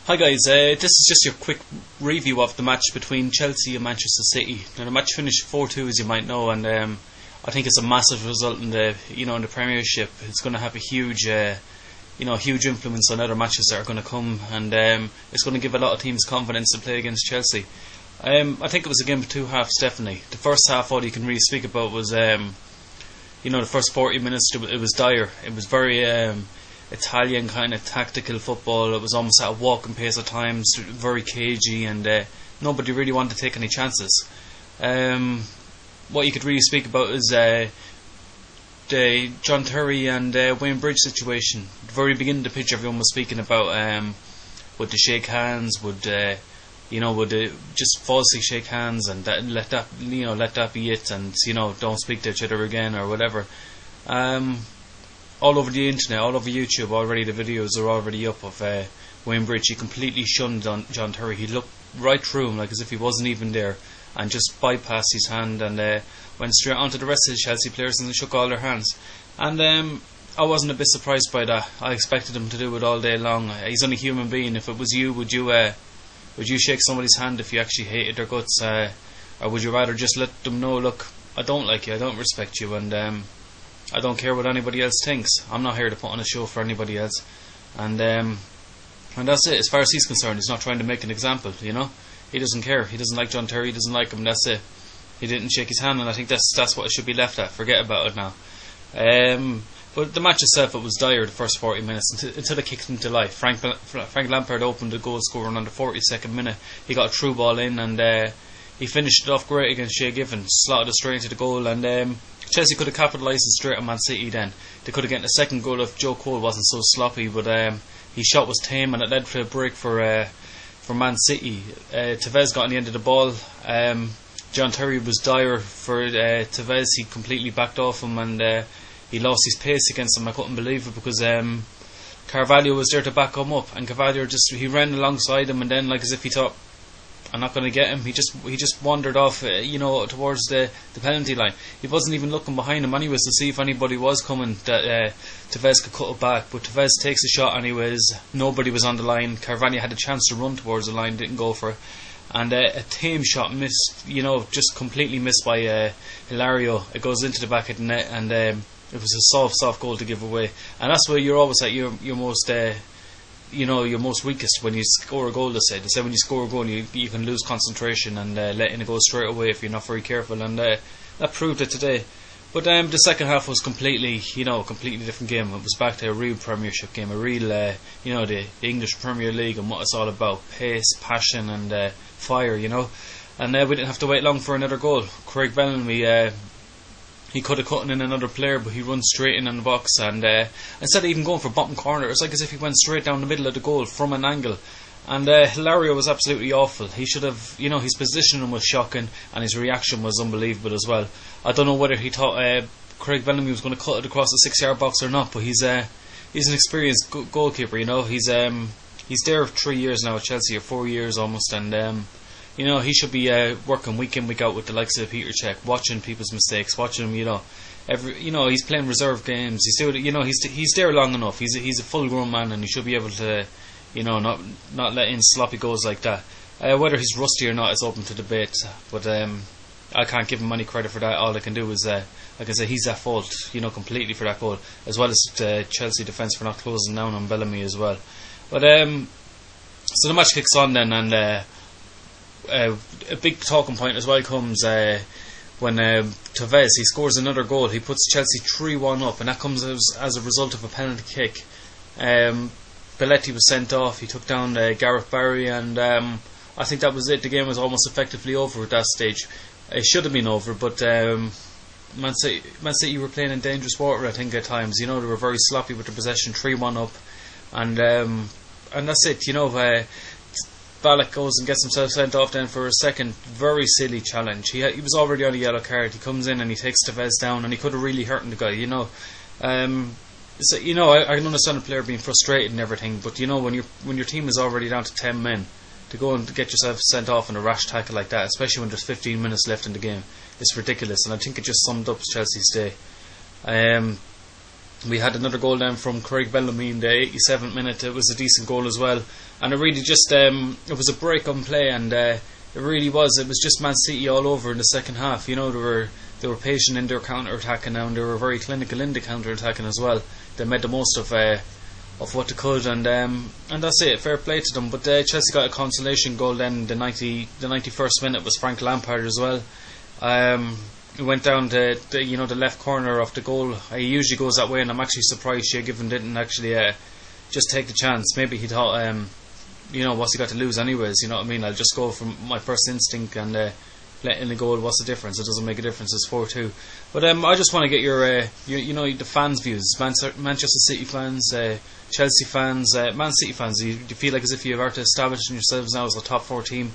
Hi guys, this is just your quick review of the match between Chelsea and Manchester City. Now the match finished 4-2 as you might know, and I think it's a massive result in the in the Premiership. It's going to have a huge huge influence on other matches that are going to come, and it's going to give a lot of teams confidence to play against Chelsea. I think it was a game of two halves definitely. The first half, all you can really speak about was the first 40 minutes. It was dire. It was very Italian kind of tactical football. It was almost at a walking pace at times, very cagey, and nobody really wanted to take any chances. What you could really speak about is the John Terry and Wayne Bridge situation. At the very beginning of the pitch, everyone was speaking about would they shake hands, would they just falsely shake hands and let that be it, and don't speak to each other again or whatever. All over the internet, all over YouTube already, the videos are already up of Wayne Bridge. He completely shunned John Terry. He looked right through him like as if he wasn't even there, and just bypassed his hand and went straight onto the rest of the Chelsea players and shook all their hands. And I wasn't a bit surprised by that. I expected him to do it all day long. He's only a human being. If it was you, would you shake somebody's hand if you actually hated their guts, or would you rather just let them know, look, I don't like you, I don't respect you, and I don't care what anybody else thinks. I'm not here to put on a show for anybody else, and that's it. As far as he's concerned, he's not trying to make an example. He doesn't care. He doesn't like John Terry. He doesn't like him. That's it. He didn't shake his hand, and I think that's what it should be left at. Forget about it now. But the match itself, it was dire the first 40 minutes until it kicked into life. Frank Lampard opened the goal scoring on the 42nd minute. He got a through ball in, and he finished it off great against Shea Given, slotted it straight into the goal, and Chelsea could have capitalised straight on Man City then. They could have gotten a second goal if Joe Cole wasn't so sloppy, but his shot was tame and it led to a break for Man City. Tevez got on the end of the ball. John Terry was dire for Tevez. He completely backed off him, and he lost his pace against him. I couldn't believe it, because Carvalho was there to back him up, and Carvalho he ran alongside him, and then like as if he thought, I'm not going to get him. He just wandered off, towards the penalty line. He wasn't even looking behind him anyways to see if anybody was coming that Tevez could cut it back. But Tevez takes a shot anyways. Nobody was on the line. Carvalho had a chance to run towards the line, didn't go for it. And a tame shot missed, just completely missed by Hilario. It goes into the back of the net, and it was a soft goal to give away. And that's where you're always at your most your most weakest, when you score a goal. They say when you score a goal, you can lose concentration and letting it go straight away if you're not very careful, and that proved it today. But the second half was completely different game. It was back to a real Premiership game, a real the English Premier League and what it's all about: pace, passion, and fire. And we didn't have to wait long for another goal. Craig Bellamy, he could have cut in another player, but he runs straight in the box, and instead of even going for bottom corner, it's like as if he went straight down the middle of the goal from an angle. And Hilario was absolutely awful. He should have, his positioning was shocking, and his reaction was unbelievable as well. I don't know whether he thought Craig Bellamy was going to cut it across the 6-yard box or not, but he's an experienced goalkeeper. He's there 3 years now at Chelsea, or 4 years almost, and he should be working week in, week out with the likes of Peter Cech, watching people's mistakes, watching him. He's playing reserve games. He's doing, he's there long enough. He's a full-grown man, and he should be able to, not let in sloppy goals like that. Whether he's rusty or not is open to debate, but I can't give him any credit for that. All I can do is, like I say, he's at fault, completely for that goal, as well as the Chelsea defence for not closing down on Bellamy as well. But so the match kicks on then, and a big talking point as well comes when Tevez, he scores another goal. He puts Chelsea 3-1 up, and that comes as a result of a penalty kick. Belletti was sent off. He took down Gareth Barry, and I think that was it. The game was almost effectively over at that stage. It should have been over, but Man City were playing in dangerous water, I think, at times. They were very sloppy with the possession, 3-1 up, and that's it. Ballack goes and gets himself sent off then for a second very silly challenge. He was already on a yellow card. He comes in and he takes Tevez down, and he could have really hurt the guy. I can understand a player being frustrated and everything, but when your team is already down to 10 men, to go and get yourself sent off in a rash tackle like that, especially when there's 15 minutes left in the game, it's ridiculous. And I think it just summed up Chelsea's day. We had another goal then from Craig Bellamy in the 87th minute. It was a decent goal as well, and it really just it was a break on play, and it really was. It was just Man City all over in the second half. You know, they were patient in their counter attacking, and they were very clinical in the counter attacking as well. They made the most of what they could, and that's it. Fair play to them. But Chelsea got a consolation goal then. The 91st minute was Frank Lampard as well. He went down the left corner of the goal. He usually goes that way, and I'm actually surprised Shea Given didn't actually just take the chance. Maybe he thought, what's he got to lose anyways? You know what I mean? I'll just go from my first instinct and let in the goal. What's the difference? It doesn't make a difference. It's 4-2. But I just want to get your the fans' views. Manchester City fans, Chelsea fans, Man City fans. Do you feel like as if you are establishing yourselves now as a top 4 team?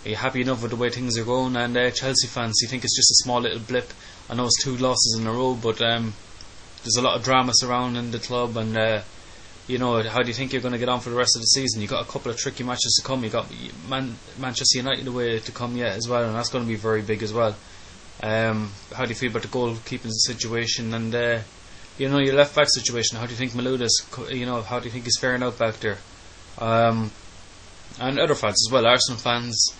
Are you happy enough with the way things are going? And Chelsea fans, do you think it's just a small little blip? I know it's 2 losses in a row, but there's a lot of drama surrounding the club, and how do you think you're going to get on for the rest of the season? You've got a couple of tricky matches to come. You've got Manchester United away to come yet as well, and that's going to be very big as well. How do you feel about the goalkeeping situation and your left back situation? How do you think Malouda's, how do you think he's faring out back there? And other fans as well, Arsenal fans.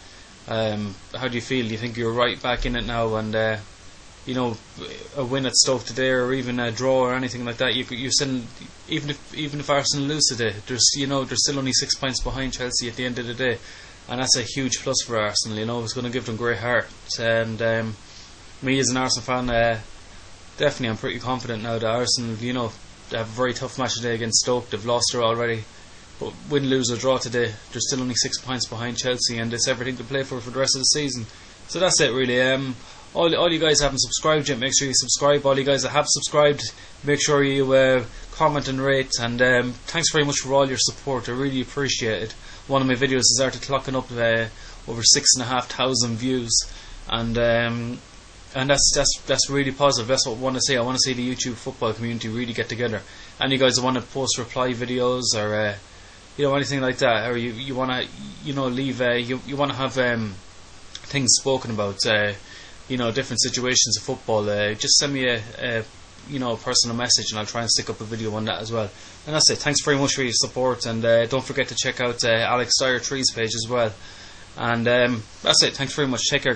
How do you feel? Do you think you're right back in it now, and a win at Stoke today, or even a draw or anything like that? You still, even if Arsenal lose today, there's still only 6 points behind Chelsea at the end of the day, and that's a huge plus for Arsenal. It's going to give them great heart. And me as an Arsenal fan, definitely I'm pretty confident now that Arsenal, they have a very tough match today against Stoke. They've lost her already. But win, lose or draw today, they're still only 6 points behind Chelsea, and it's everything to play for the rest of the season. So that's it really. All you guys haven't subscribed yet, make sure you subscribe. All you guys that have subscribed, make sure you comment and rate. And thanks very much for all your support. I really appreciate it. One of my videos is started clocking up over 6,500 views, and that's really positive. That's what I want to see. I want to see the YouTube football community really get together. And you guys that want to post reply videos or anything like that, or you want to leave you want to have things spoken about, different situations of football, just send me a personal message, and I'll try and stick up a video on that as well. And that's it. Thanks very much for your support, and don't forget to check out Alex Dyer Trees page as well. And that's it. Thanks very much. Take care.